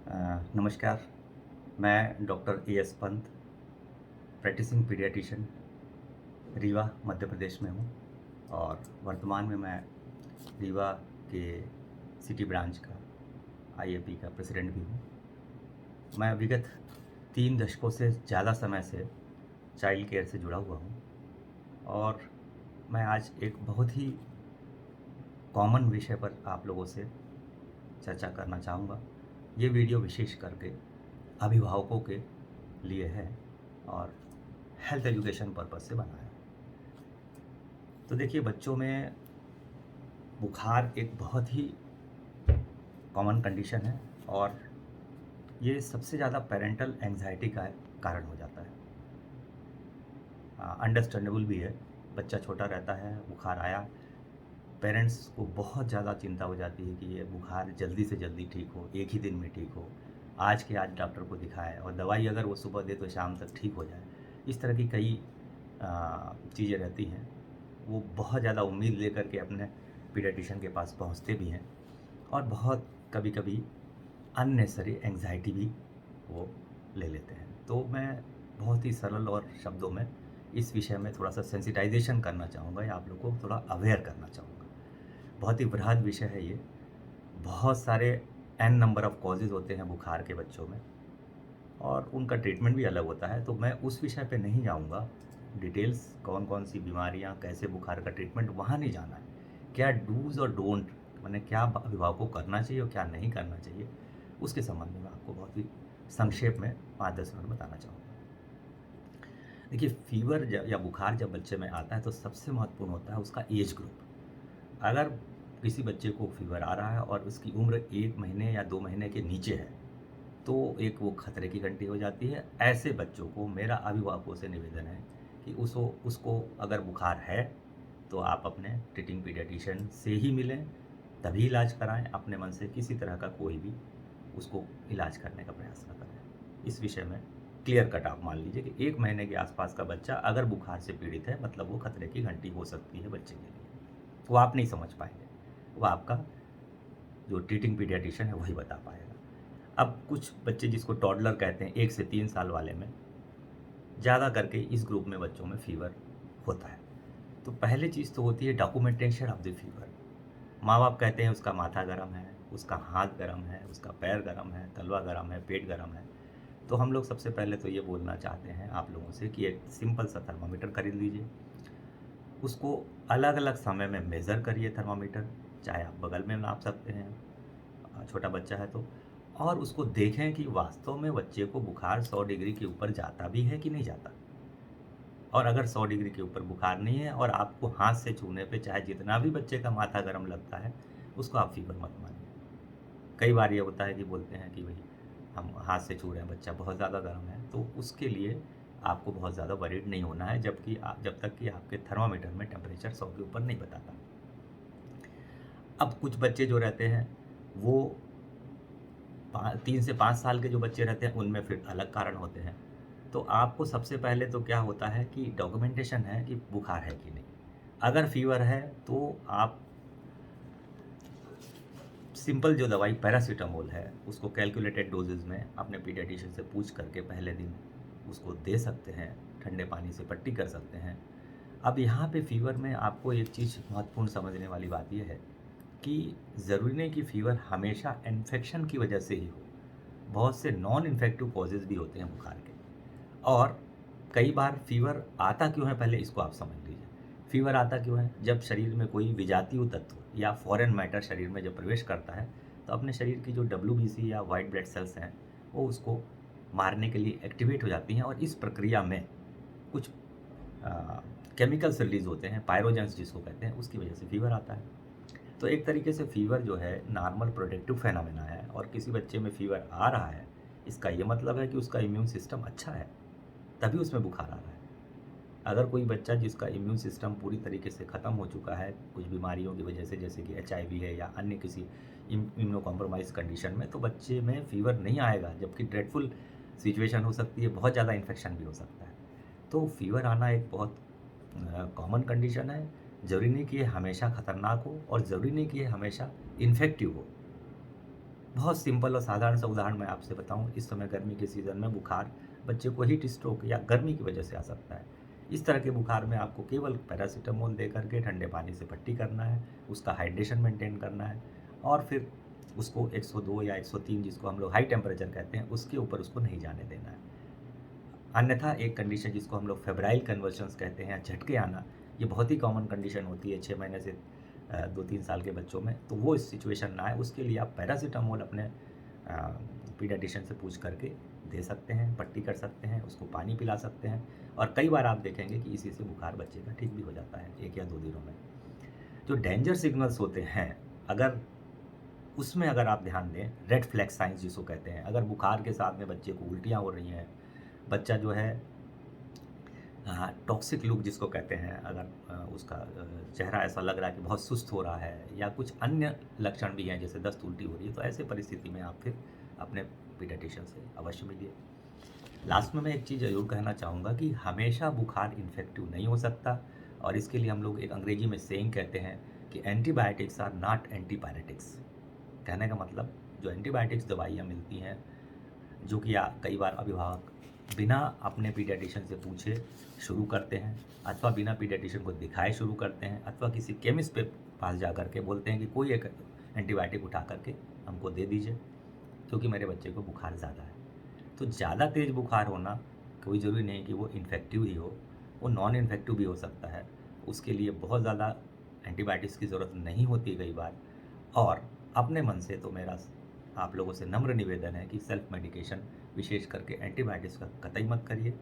नमस्कार। मैं doctor A S Pant, practising paediatrician, Rewa Madhya Pradesh में हूँ और वर्तमान में मैं रीवा के सिटी ब्रांच का आईएपी का प्रेसिडेंट भी हूँ। मैं विगत 3 दशकों से ज़्यादा समय से चाइल्ड केयर से जुड़ा हुआ हूँ और मैं आज एक बहुत ही कॉमन विषय पर आप लोगों से चर्चा करना चाहूँगा। ये वीडियो विशेष करके अभिभावकों के लिए है और हेल्थ एजुकेशन पर्पज़ से बना है। तो देखिए, बच्चों में बुखार एक बहुत ही कॉमन कंडीशन है और ये सबसे ज़्यादा पेरेंटल एंग्जाइटी का कारण हो जाता है। अंडरस्टैंडेबल भी है। बच्चा छोटा रहता है, बुखार आया, पेरेंट्स को बहुत ज़्यादा चिंता हो जाती है कि ये बुखार जल्दी से जल्दी ठीक हो, एक ही दिन में ठीक हो, आज के आज डॉक्टर को दिखाएं और दवाई अगर वो सुबह दे तो शाम तक ठीक हो जाए। इस तरह की कई चीज़ें रहती हैं। वो बहुत ज़्यादा उम्मीद लेकर के अपने पीडियाट्रिशियन के पास पहुंचते भी हैं और बहुत कभी-कभी अननेसेसरी एंग्जाइटी भी वो ले लेते हैं। तो मैं बहुत ही सरल और शब्दों में इस विषय में थोड़ा-सा सेंसिटाइज़ेशन करना चाहूँगा या आप लोगों को थोड़ा अवेयर करना चाहूँगा। बहुत ही बृहद विषय है ये। बहुत सारे एन नंबर ऑफ कॉजेज़ होते हैं बुखार के बच्चों में और उनका ट्रीटमेंट भी अलग होता है। तो मैं उस विषय पे नहीं जाऊँगा। डिटेल्स कौन-कौन सी बीमारियाँ, कैसे बुखार का ट्रीटमेंट, वहाँ नहीं जाना है। क्या डूज़ और डोंट, माने क्या अभिभावक को करना चाहिए और क्या नहीं करना चाहिए, उसके संबंध में मैं आपको बहुत ही संक्षेप में 5-10 मिनट बताना चाहूँगा। देखिए, फ़ीवर या बुखार जब बच्चे में आता है तो सबसे महत्वपूर्ण होता है उसका एज ग्रुप। अगर किसी बच्चे को फ़ीवर आ रहा है और उसकी उम्र 1 महीने या 2 महीने के नीचे है, तो एक वो खतरे की घंटी हो जाती है। ऐसे बच्चों को मेरा अभिभावकों से निवेदन है कि उसको उसको अगर बुखार है, तो आप अपने ट्रीटिंग पीडियाट्रिशियन से ही मिलें, तभी इलाज कराएँ। अपने मन से किसी तरह का कोई भी उसको इलाज करने का प्रयास ना करें। इस विषय में क्लियर कट आप मान लीजिए कि 1 महीने के आसपास का बच्चा अगर बुखार से पीड़ित है, मतलब वो खतरे की घंटी हो सकती है बच्चे के लिए। वो आप नहीं समझ पाएँगे। वो आपका जो ट्रीटिंग पीडियाट्रिशियन है वही बता पाएगा। अब कुछ बच्चे जिसको टॉडलर कहते हैं, 1 से 3 साल वाले में, ज़्यादा करके इस ग्रुप में बच्चों में फ़ीवर होता है। तो पहली चीज़ तो होती है डॉक्यूमेंटेशन ऑफ द फ़ीवर। माँ-बाप कहते हैं उसका माथा गरम है, उसका हाथ गरम है, उसका पैर गरम है, तलवा गरम है, पेट गरम है। तो हम लोग सबसे पहले तो ये बोलना चाहते हैं आप लोगों से कि एक सिंपल सा थर्मामीटर खरीद लीजिए। उसको अलग-अलग समय में मेज़र करिए थर्मामीटर, चाहे आप बगल में नाप सकते हैं, छोटा बच्चा है तो। और उसको देखें कि वास्तव में बच्चे को बुखार 100 डिग्री के ऊपर जाता भी है कि नहीं जाता। और अगर 100 डिग्री के ऊपर बुखार नहीं है और आपको हाथ से छूने पे चाहे जितना भी बच्चे का माथा गर्म लगता है, उसको आप फ़ीवर मत मानिए। कई बार ये होता है कि बोलते हैं कि भई हम हाथ से छू रहे हैं, बच्चा बहुत ज़्यादा गर्म है, तो उसके लिए आपको बहुत ज़्यादा वरीड नहीं होना है, जबकि जब तक कि आपके थर्मामीटर में टेम्परेचर 100 के ऊपर नहीं बताता। अब कुछ बच्चे जो रहते हैं, वो 3 से 5 साल के जो बच्चे रहते हैं, उनमें फिर अलग कारण होते हैं। तो आपको सबसे पहले तो क्या होता है कि डॉक्यूमेंटेशन है कि बुखार है कि नहीं। अगर फ़ीवर है, तो आप सिंपल जो दवाई पैरासिटामोल है, उसको कैलकुलेटेड डोज़ेज़ में अपने पीडियाट्रिशियन से पूछ करके पहले दिन उसको दे सकते हैं, ठंडे पानी से पट्टी कर सकते हैं। अब यहाँ पे फ़ीवर में आपको एक चीज़ महत्वपूर्ण समझने वाली बात ये है कि ज़रूरी नहीं कि फ़ीवर हमेशा इन्फेक्शन की वजह से ही हो। बहुत से नॉन इन्फेक्टिव कॉजेज़ भी होते हैं बुखार के। और कई बार फ़ीवर आता क्यों है, पहले इसको आप समझ लीजिए। फ़ीवर आता क्यों है? जब शरीर में कोई विजातीय तत्व या फ़ॉरेन मैटर शरीर में जब प्रवेश करता है, तो अपने शरीर की जो डब्ल्यूबीसी या व्हाइट ब्लड सेल्स हैं, वो उसको मारने के लिए एक्टिवेट हो जाती हैं और इस प्रक्रिया में कुछ अ, केमिकल्स रिलीज़ होते हैं, पायरोजेंस जिसको कहते हैं, उसकी वजह से फ़ीवर आता है। तो एक तरीके से फ़ीवर जो है नॉर्मल प्रोटेक्टिव फेनोमेना है और किसी बच्चे में फ़ीवर आ रहा है, इसका ये मतलब है कि उसका इम्यून सिस्टम अच्छा है, तभी उसमें बुखार आ रहा है। अगर कोई बच्चा जिसका इम्यून सिस्टम पूरी तरीके से ख़त्म हो चुका है, कुछ बीमारियों की वजह से, जैसे कि एचआईवी है या अन्य किसी इम्यूनो कॉम्प्रोमाइज़ कंडीशन में, तो बच्चे में फ़ीवर नहीं आएगा, जबकि ड्रेडफुल सिचुएशन हो सकती है, बहुत ज़्यादा इन्फेक्शन भी हो सकता है। तो फ़ीवर आना एक बहुत कॉमन कंडीशन है। ज़रूरी नहीं कि ये हमेशा खतरनाक हो और ज़रूरी नहीं कि ये हमेशा इन्फेक्टिव हो। बहुत सिंपल और साधारण सा उदाहरण मैं आपसे बताऊँ, इस समय गर्मी के सीज़न में बुखार बच्चे को हीट स्ट्रोक या गर्मी की वजह से आ सकता है। इस तरह के बुखार में आपको केवल पैरासिटामोल दे कर के ठंडे पानी से पट्टी करना है, उसका हाइड्रेशन मेंटेन करना है और फिर उसको 102 या 103 जिसको हम लोग हाई टेम्परेचर कहते हैं, उसके ऊपर उसको नहीं जाने देना है। अन्यथा एक कंडीशन जिसको हम लोग फेब्राइल कन्वर्जन्स कहते हैं या झटके आना, ये बहुत ही कॉमन कंडीशन होती है 6 महीने से 2-3 साल के बच्चों में, तो वो सिचुएशन ना आए उसके लिए आप पैरासिटामोल अपने पीडियाट्रिशियन से पूछ करके दे सकते हैं, पट्टी कर सकते हैं, उसको पानी पिला सकते हैं और कई बार आप देखेंगे कि इसी से बुखार बच्चे का ठीक भी हो जाता है 1 या 2 दिनों में। जो डेंजर सिग्नल्स होते हैं, अगर उसमें अगर आप ध्यान दें, रेड फ्लैग साइंस जिसको कहते हैं, अगर बुखार के साथ में बच्चे को उल्टियाँ हो रही हैं, बच्चा जो है टॉक्सिक लुक जिसको कहते हैं, अगर उसका चेहरा ऐसा लग रहा है कि बहुत सुस्त हो रहा है या कुछ अन्य लक्षण भी हैं जैसे दस्त उल्टी हो रही है, तो ऐसे परिस्थिति में आप फिर अपने पीडियाट्रिशियन से अवश्य मिलिए। लास्ट में मैं एक चीज़ ज़रूर कहना चाहूँगा कि हमेशा बुखार इन्फेक्टिव नहीं हो सकता और इसके लिए हम लोग एक अंग्रेजी में सेइंग कहते हैं कि एंटीबायोटिक्स आर नॉट एंटीपायरेटिक्स। कहने का मतलब जो एंटीबायोटिक्स दवाइयाँ मिलती हैं, जो कि कई बार अभिभावक बिना अपने पीडियाट्रिशियन से पूछे शुरू करते हैं अथवा बिना पीडियाट्रिशियन को दिखाए शुरू करते हैं अथवा किसी केमिस्ट पे पास जा कर के बोलते हैं कि कोई एक एंटीबायोटिक उठा करके हमको दे दीजिए क्योंकि मेरे बच्चे को बुखार ज़्यादा है। तो ज़्यादा तेज़ बुखार होना कोई ज़रूरी नहीं कि वो इन्फेक्टिव ही हो, वो नॉन इन्फेक्टिव भी हो सकता है। उसके लिए बहुत ज़्यादा एंटीबायोटिक्स की ज़रूरत नहीं होती कई बार। और अपने मन से तो मेरा आप लोगों से नम्र निवेदन है कि सेल्फ मेडिकेशन विशेष करके एंटीबायोटिक्स का कतई मत करिए।